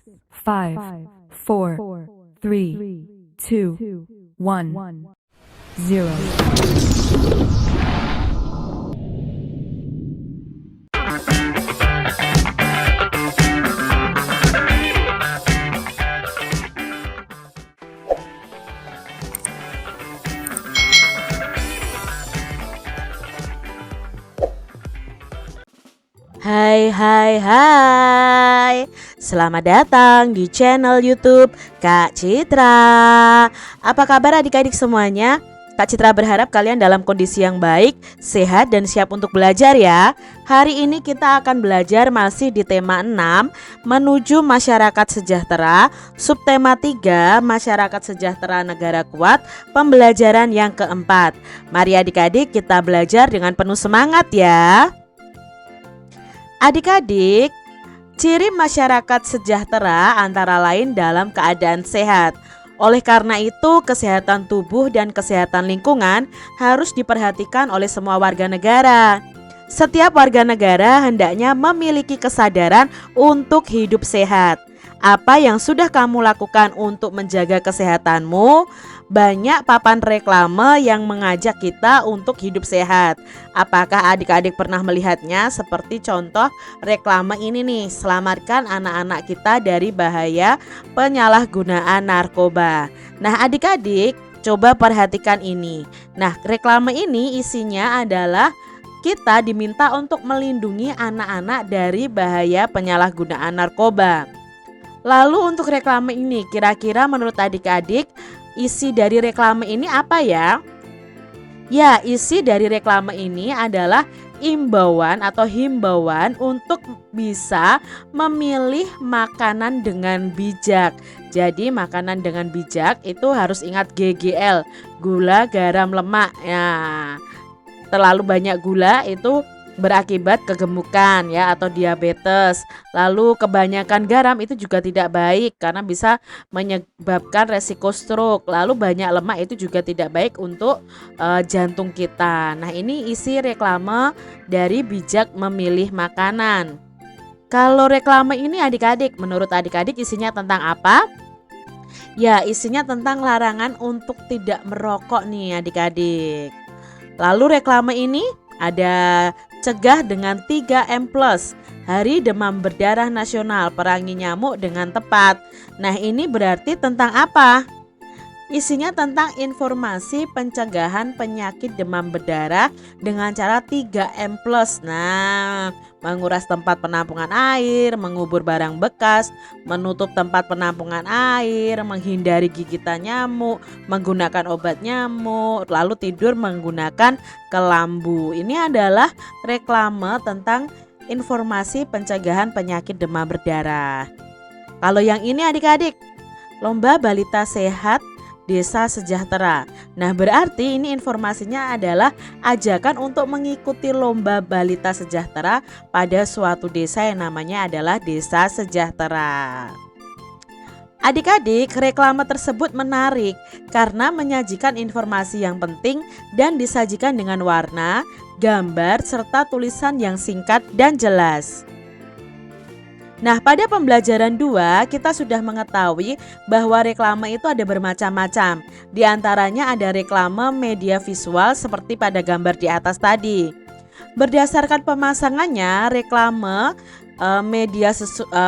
5, 4, 3, 2, 1, 0. Hai. Selamat datang di channel YouTube Kak Citra. Apa kabar adik-adik semuanya? Kak Citra berharap kalian dalam kondisi yang baik, sehat dan siap untuk belajar ya. Hari ini kita akan belajar masih di tema 6, menuju masyarakat sejahtera, subtema 3, masyarakat sejahtera negara kuat, pembelajaran yang keempat. Mari adik-adik kita belajar dengan penuh semangat ya. Adik-adik, ciri masyarakat sejahtera antara lain dalam keadaan sehat. Oleh karena itu, kesehatan tubuh dan kesehatan lingkungan harus diperhatikan oleh semua warga negara. Setiap warga negara hendaknya memiliki kesadaran untuk hidup sehat. Apa yang sudah kamu lakukan untuk menjaga kesehatanmu? Banyak papan reklame yang mengajak kita untuk hidup sehat. Apakah adik-adik pernah melihatnya? Seperti contoh reklame ini nih, selamatkan anak-anak kita dari bahaya penyalahgunaan narkoba. Nah adik-adik coba perhatikan ini. Nah reklame ini isinya adalah kita diminta untuk melindungi anak-anak dari bahaya penyalahgunaan narkoba. Lalu untuk reklame ini kira-kira menurut adik-adik isi dari reklame ini apa ya? Ya, isi dari reklame ini adalah imbauan atau himbauan untuk bisa memilih makanan dengan bijak. Jadi makanan dengan bijak itu harus ingat GGL, gula, garam, lemak. Ya, terlalu banyak gula itu berakibat kegemukan ya atau diabetes. Lalu kebanyakan garam itu juga tidak baik karena bisa menyebabkan resiko stroke. Lalu banyak lemak itu juga tidak baik untuk jantung kita. Nah, ini isi reklame dari bijak memilih makanan. Kalau reklame ini adik-adik, menurut adik-adik isinya tentang apa? Ya, isinya tentang larangan untuk tidak merokok nih adik-adik. Lalu reklame ini ada cegah dengan 3M+, Hari Demam Berdarah Nasional, perangi nyamuk dengan tepat. Nah ini berarti tentang apa? Isinya tentang informasi pencegahan penyakit demam berdarah dengan cara 3M+. Nah, menguras tempat penampungan air, mengubur barang bekas, menutup tempat penampungan air, menghindari gigitan nyamuk, menggunakan obat nyamuk, lalu tidur menggunakan kelambu. Ini adalah reklame tentang informasi pencegahan penyakit demam berdarah. Kalau yang ini adik-adik, lomba balita sehat Desa Sejahtera. Nah berarti ini informasinya adalah ajakan untuk mengikuti lomba balita sejahtera pada suatu desa yang namanya adalah Desa Sejahtera. Adik-adik, reklame tersebut menarik karena menyajikan informasi yang penting dan disajikan dengan warna, gambar, serta tulisan yang singkat dan jelas. Nah pada pembelajaran 2 kita sudah mengetahui bahwa reklame itu ada bermacam-macam. Di antaranya ada reklame media visual seperti pada gambar di atas tadi. Berdasarkan pemasangannya reklame media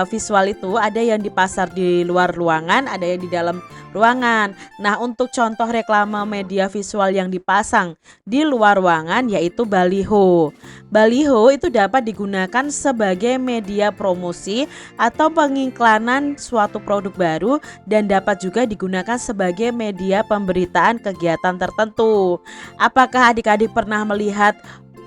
visual itu ada yang dipasar di luar ruangan, ada yang di dalam ruangan. Nah untuk contoh reklame media visual yang dipasang di luar ruangan yaitu baliho. Baliho itu dapat digunakan sebagai media promosi atau pengiklanan suatu produk baru dan dapat juga digunakan sebagai media pemberitaan kegiatan tertentu. Apakah adik-adik pernah melihat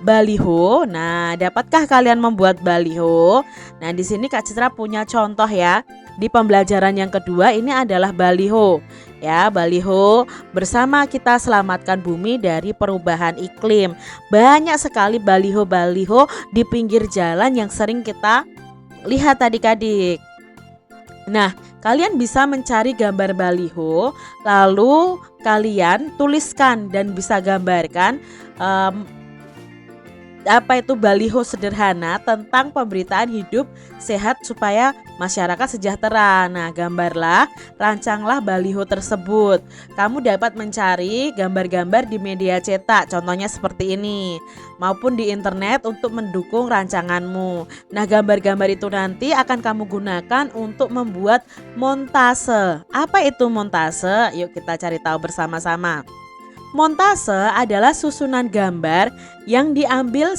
baliho? Nah, dapatkah kalian membuat baliho? Nah, di sini Kak Citra punya contoh ya. Di pembelajaran yang kedua ini adalah baliho. Ya, baliho bersama kita selamatkan bumi dari perubahan iklim. Banyak sekali baliho-baliho di pinggir jalan yang sering kita lihat adik-adik. Nah, kalian bisa mencari gambar baliho, lalu kalian tuliskan dan bisa gambarkan apa itu baliho sederhana tentang pemberitaan hidup sehat supaya masyarakat sejahtera. Nah, rancanglah baliho tersebut. Kamu dapat mencari gambar-gambar di media cetak, contohnya seperti ini, maupun di internet untuk mendukung rancanganmu. Nah, gambar-gambar itu nanti akan kamu gunakan untuk membuat montase. Apa itu montase? Yuk kita cari tahu bersama-sama. Montase adalah susunan gambar yang diambil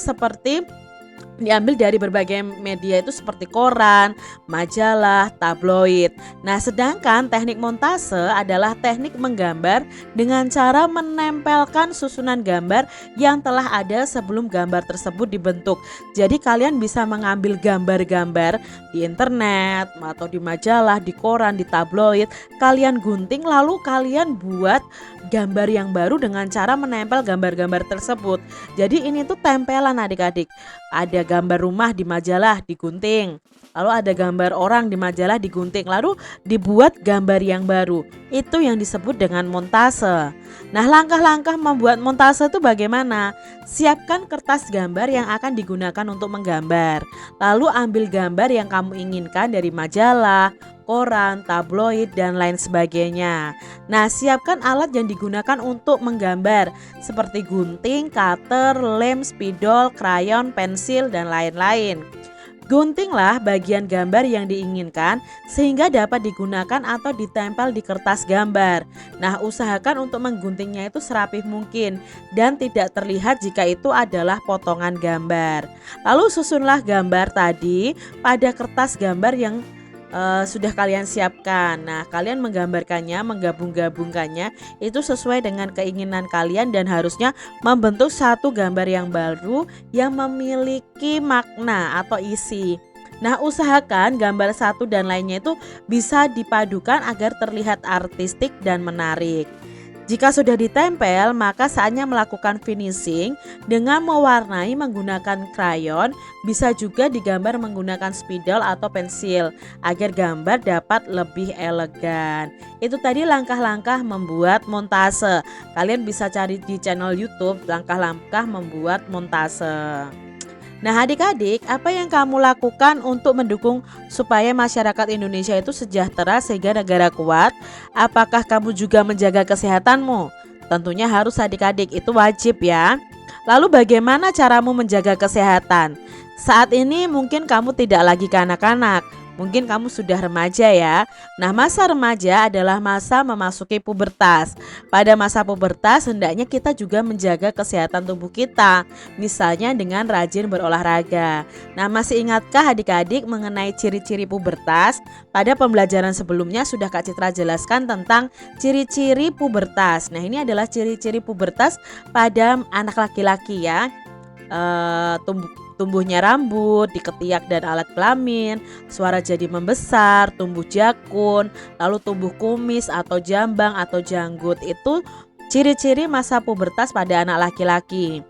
dari berbagai media itu seperti koran, majalah, tabloid. Nah, sedangkan teknik montase adalah teknik menggambar dengan cara menempelkan susunan gambar yang telah ada sebelum gambar tersebut dibentuk. Jadi kalian bisa mengambil gambar-gambar di internet atau di majalah, di koran, di tabloid, kalian gunting lalu kalian buat gambar yang baru dengan cara menempel gambar-gambar tersebut. Jadi ini tuh tempelan adik-adik. Ada gambar rumah di majalah digunting, lalu ada gambar orang di majalah digunting, lalu dibuat gambar yang baru. Itu yang disebut dengan montase. Nah, langkah-langkah membuat montase itu bagaimana? Siapkan kertas gambar yang akan digunakan untuk menggambar. Lalu ambil gambar yang kamu inginkan dari majalah, koran, tabloid, dan lain sebagainya. Nah, siapkan alat yang digunakan untuk menggambar seperti gunting, cutter, lem, spidol, krayon, pensil, dan lain-lain. Guntinglah bagian gambar yang diinginkan sehingga dapat digunakan atau ditempel di kertas gambar. Nah, usahakan untuk mengguntingnya itu serapih mungkin dan tidak terlihat jika itu adalah potongan gambar. Lalu susunlah gambar tadi pada kertas gambar yang sudah kalian siapkan. Nah, kalian menggambarkannya, menggabung-gabungkannya itu sesuai dengan keinginan kalian dan harusnya membentuk satu gambar yang baru yang memiliki makna atau isi. Nah, usahakan gambar satu dan lainnya itu bisa dipadukan agar terlihat artistik dan menarik. Jika sudah ditempel, maka saatnya melakukan finishing dengan mewarnai menggunakan krayon, bisa juga digambar menggunakan spidol atau pensil agar gambar dapat lebih elegan. Itu tadi langkah-langkah membuat montase. Kalian bisa cari di channel YouTube langkah-langkah membuat montase. Nah, adik-adik, apa yang kamu lakukan untuk mendukung supaya masyarakat Indonesia itu sejahtera sehingga negara kuat? Apakah kamu juga menjaga kesehatanmu? Tentunya harus adik-adik, itu wajib ya. Lalu bagaimana caramu menjaga kesehatan? Saat ini mungkin kamu tidak lagi kanak-kanak, mungkin kamu sudah remaja ya. Nah, masa remaja adalah masa memasuki pubertas. Pada masa pubertas hendaknya kita juga menjaga kesehatan tubuh kita, misalnya dengan rajin berolahraga. Nah, masih ingatkah adik-adik mengenai ciri-ciri pubertas? Pada pembelajaran sebelumnya sudah Kak Citra jelaskan tentang ciri-ciri pubertas. Nah, ini adalah ciri-ciri pubertas pada anak laki-laki ya. Tumbuhnya rambut di ketiak dan alat kelamin, suara jadi membesar, tumbuh jakun, lalu tumbuh kumis atau jambang atau janggut. Itu ciri-ciri masa pubertas pada anak laki-laki.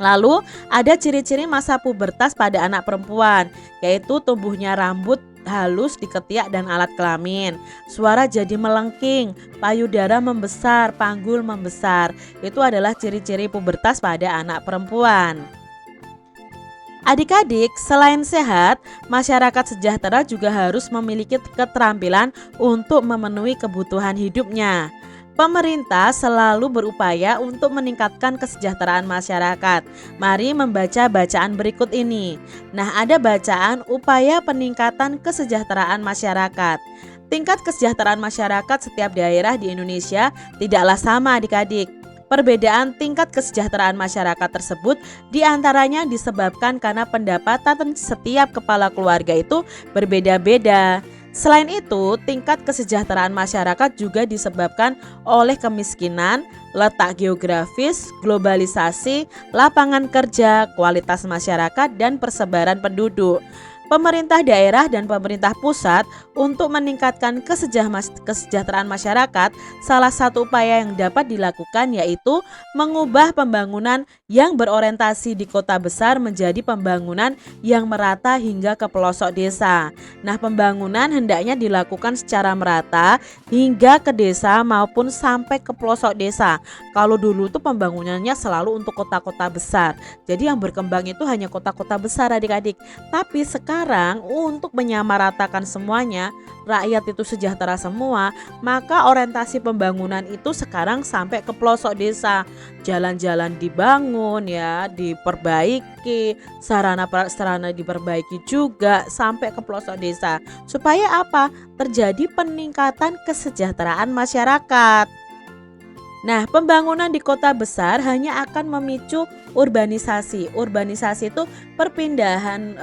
Lalu ada ciri-ciri masa pubertas pada anak perempuan, yaitu tumbuhnya rambut halus di ketiak dan alat kelamin, suara jadi melengking, payudara membesar, panggul membesar. Itu adalah ciri-ciri pubertas pada anak perempuan. Adik-adik, selain sehat, masyarakat sejahtera juga harus memiliki keterampilan untuk memenuhi kebutuhan hidupnya. Pemerintah selalu berupaya untuk meningkatkan kesejahteraan masyarakat. Mari membaca bacaan berikut ini. Nah, ada bacaan upaya peningkatan kesejahteraan masyarakat. Tingkat kesejahteraan masyarakat setiap daerah di Indonesia tidaklah sama adik-adik. Perbedaan tingkat kesejahteraan masyarakat tersebut diantaranya disebabkan karena pendapatan setiap kepala keluarga itu berbeda-beda. Selain itu, tingkat kesejahteraan masyarakat juga disebabkan oleh kemiskinan, letak geografis, globalisasi, lapangan kerja, kualitas masyarakat, dan persebaran penduduk. Pemerintah daerah dan pemerintah pusat untuk meningkatkan kesejahteraan masyarakat, salah satu upaya yang dapat dilakukan yaitu mengubah pembangunan yang berorientasi di kota besar menjadi pembangunan yang merata hingga ke pelosok desa. Nah, pembangunan hendaknya dilakukan secara merata hingga ke desa maupun sampai ke pelosok desa. Kalau dulu tuh pembangunannya selalu untuk kota-kota besar. Jadi yang berkembang itu hanya kota-kota besar, adik-adik. Tapi sekarang untuk menyamaratakan semuanya, rakyat itu sejahtera semua, maka orientasi pembangunan itu sekarang sampai ke pelosok desa. Jalan-jalan dibangun ya, diperbaiki, sarana-prasarana diperbaiki juga sampai ke pelosok desa. Supaya apa? Terjadi peningkatan kesejahteraan masyarakat. Nah, pembangunan di kota besar hanya akan memicu urbanisasi. Urbanisasi itu perpindahan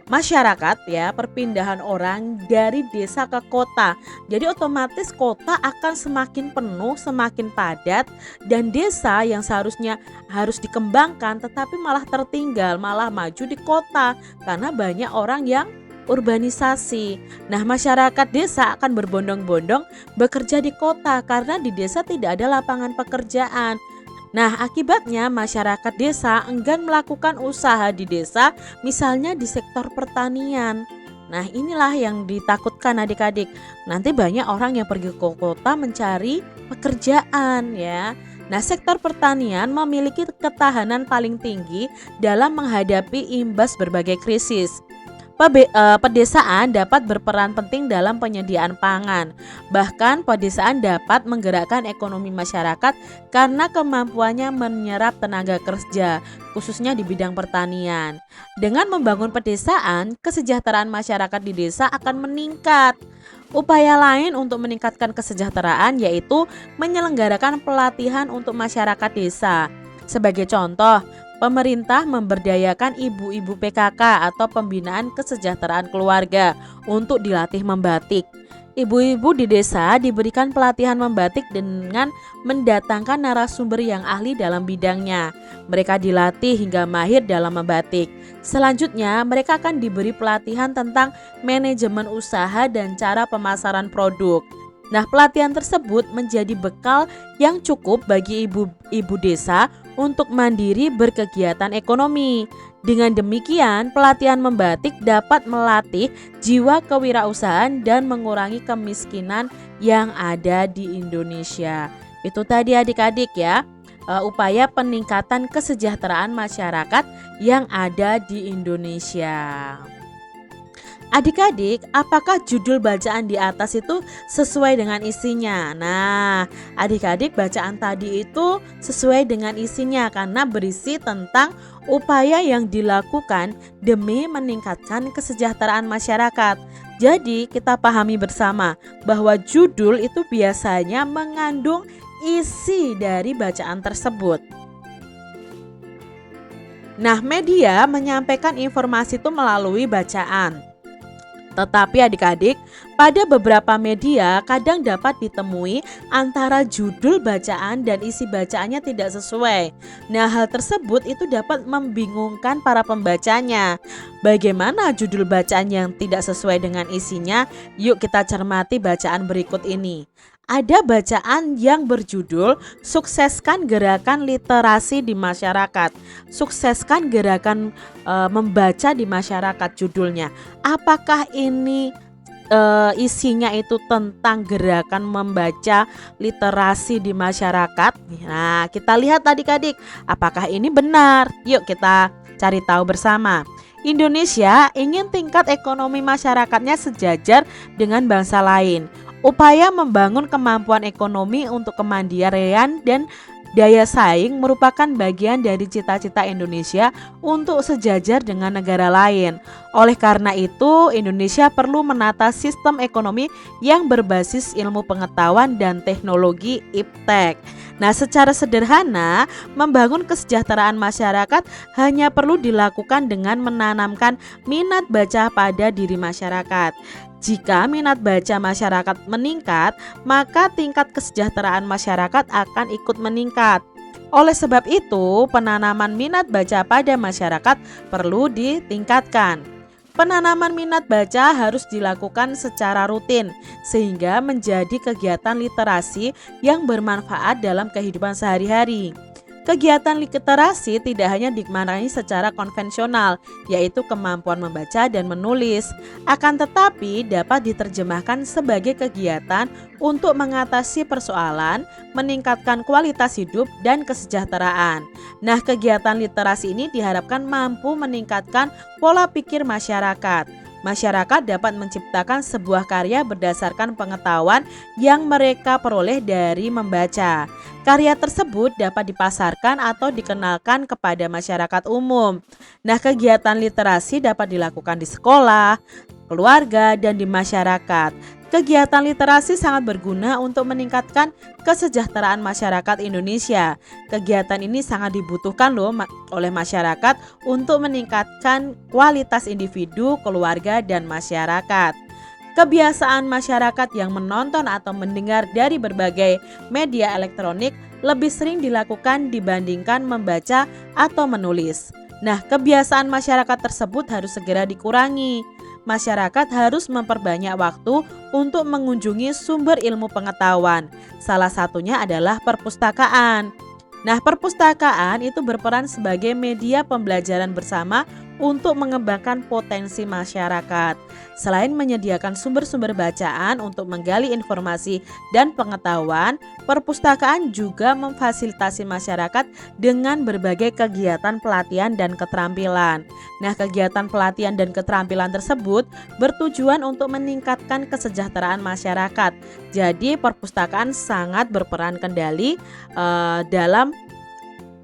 masyarakat ya, perpindahan orang dari desa ke kota. Jadi otomatis kota akan semakin penuh, semakin padat, dan desa yang seharusnya harus dikembangkan tetapi malah tertinggal, malah maju di kota karena banyak orang yang urbanisasi. Nah, masyarakat desa akan berbondong-bondong bekerja di kota karena di desa tidak ada lapangan pekerjaan. Nah, akibatnya masyarakat desa enggan melakukan usaha di desa, misalnya di sektor pertanian. Nah, inilah yang ditakutkan adik-adik. Nanti banyak orang yang pergi ke kota mencari pekerjaan ya. Nah, sektor pertanian memiliki ketahanan paling tinggi dalam menghadapi imbas berbagai krisis. Pedesaan dapat berperan penting dalam penyediaan pangan. Bahkan pedesaan dapat menggerakkan ekonomi masyarakat karena kemampuannya menyerap tenaga kerja, khususnya di bidang pertanian. Dengan membangun pedesaan, kesejahteraan masyarakat di desa akan meningkat. Upaya lain untuk meningkatkan kesejahteraan yaitu menyelenggarakan pelatihan untuk masyarakat desa. Sebagai contoh, pemerintah memberdayakan ibu-ibu PKK atau pembinaan kesejahteraan keluarga untuk dilatih membatik. Ibu-ibu di desa diberikan pelatihan membatik dengan mendatangkan narasumber yang ahli dalam bidangnya. Mereka dilatih hingga mahir dalam membatik. Selanjutnya, mereka akan diberi pelatihan tentang manajemen usaha dan cara pemasaran produk. Nah, pelatihan tersebut menjadi bekal yang cukup bagi ibu-ibu desa untuk mandiri berkegiatan ekonomi. Dengan demikian, pelatihan membatik dapat melatih jiwa kewirausahaan dan mengurangi kemiskinan yang ada di Indonesia. Itu tadi adik-adik ya, upaya peningkatan kesejahteraan masyarakat yang ada di Indonesia. Adik-adik, apakah judul bacaan di atas itu sesuai dengan isinya? Nah, adik-adik, bacaan tadi itu sesuai dengan isinya karena berisi tentang upaya yang dilakukan demi meningkatkan kesejahteraan masyarakat. Jadi, kita pahami bersama bahwa judul itu biasanya mengandung isi dari bacaan tersebut. Nah, media menyampaikan informasi itu melalui bacaan. Tetapi adik-adik, pada beberapa media kadang dapat ditemui antara judul bacaan dan isi bacaannya tidak sesuai. Nah, hal tersebut itu dapat membingungkan para pembacanya. Bagaimana judul bacaan yang tidak sesuai dengan isinya? Yuk kita cermati bacaan berikut ini. Ada bacaan yang berjudul "Sukseskan Gerakan Literasi di Masyarakat". Sukseskan gerakan membaca di masyarakat judulnya. Apakah ini isinya itu tentang gerakan membaca literasi di masyarakat? Nah, kita lihat adik-adik, apakah ini benar? Yuk kita cari tahu bersama. Indonesia ingin tingkat ekonomi masyarakatnya sejajar dengan bangsa lain. Upaya membangun kemampuan ekonomi untuk kemandirian dan daya saing merupakan bagian dari cita-cita Indonesia untuk sejajar dengan negara lain. Oleh karena itu, Indonesia perlu menata sistem ekonomi yang berbasis ilmu pengetahuan dan teknologi iptek. Nah, secara sederhana, membangun kesejahteraan masyarakat hanya perlu dilakukan dengan menanamkan minat baca pada diri masyarakat. Jika minat baca masyarakat meningkat, maka tingkat kesejahteraan masyarakat akan ikut meningkat. Oleh sebab itu, penanaman minat baca pada masyarakat perlu ditingkatkan. Penanaman minat baca harus dilakukan secara rutin sehingga menjadi kegiatan literasi yang bermanfaat dalam kehidupan sehari-hari. Kegiatan literasi tidak hanya dimaknai secara konvensional, yaitu kemampuan membaca dan menulis, akan tetapi dapat diterjemahkan sebagai kegiatan untuk mengatasi persoalan, meningkatkan kualitas hidup dan kesejahteraan. Nah, kegiatan literasi ini diharapkan mampu meningkatkan pola pikir masyarakat. Masyarakat dapat menciptakan sebuah karya berdasarkan pengetahuan yang mereka peroleh dari membaca. Karya tersebut dapat dipasarkan atau dikenalkan kepada masyarakat umum. Nah, kegiatan literasi dapat dilakukan di sekolah, keluarga, dan di masyarakat. Kegiatan literasi sangat berguna untuk meningkatkan kesejahteraan masyarakat Indonesia. Kegiatan ini sangat dibutuhkan oleh masyarakat untuk meningkatkan kualitas individu, keluarga, dan masyarakat. Kebiasaan masyarakat yang menonton atau mendengar dari berbagai media elektronik lebih sering dilakukan dibandingkan membaca atau menulis. Nah, kebiasaan masyarakat tersebut harus segera dikurangi. Masyarakat harus memperbanyak waktu untuk mengunjungi sumber ilmu pengetahuan. Salah satunya adalah perpustakaan. Nah, perpustakaan itu berperan sebagai media pembelajaran bersama untuk mengembangkan potensi masyarakat. Selain menyediakan sumber-sumber bacaan untuk menggali informasi dan pengetahuan, perpustakaan juga memfasilitasi masyarakat dengan berbagai kegiatan pelatihan dan keterampilan. Nah, kegiatan pelatihan dan keterampilan tersebut bertujuan untuk meningkatkan kesejahteraan masyarakat. Jadi, perpustakaan sangat berperan kendali dalam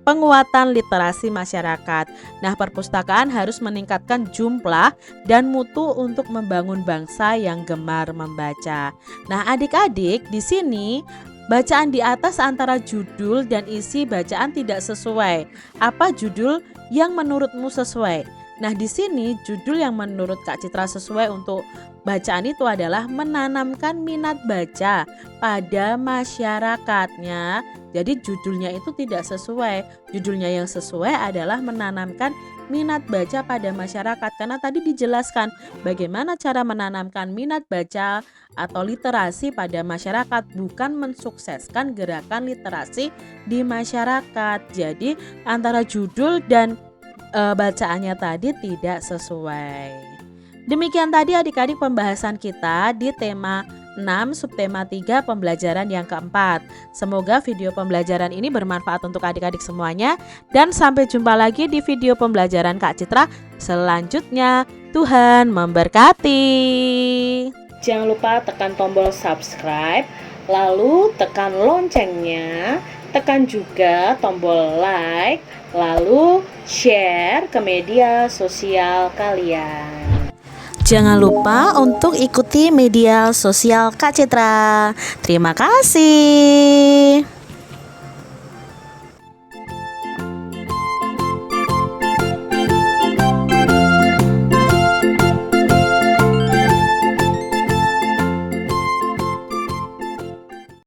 penguatan literasi masyarakat. Nah, perpustakaan harus meningkatkan jumlah dan mutu untuk membangun bangsa yang gemar membaca. Nah, adik-adik, di sini bacaan di atas antara judul dan isi bacaan tidak sesuai. Apa judul yang menurutmu sesuai? Nah, di sini judul yang menurut Kak Citra sesuai untuk bacaan itu adalah menanamkan minat baca pada masyarakatnya. Jadi judulnya itu tidak sesuai. Judulnya yang sesuai adalah menanamkan minat baca pada masyarakat. Karena tadi dijelaskan bagaimana cara menanamkan minat baca atau literasi pada masyarakat, bukan mensukseskan gerakan literasi di masyarakat. Jadi antara judul dan bacaannya tadi tidak sesuai. Demikian tadi adik-adik pembahasan kita di tema 6 subtema 3 pembelajaran yang keempat. Semoga video pembelajaran ini bermanfaat untuk adik-adik semuanya, dan sampai jumpa lagi di video pembelajaran Kak Citra selanjutnya. Tuhan memberkati. Jangan lupa tekan tombol subscribe, lalu tekan loncengnya, tekan juga tombol like, lalu share ke media sosial kalian. Jangan lupa untuk ikuti media sosial Kak Citra. Terima kasih.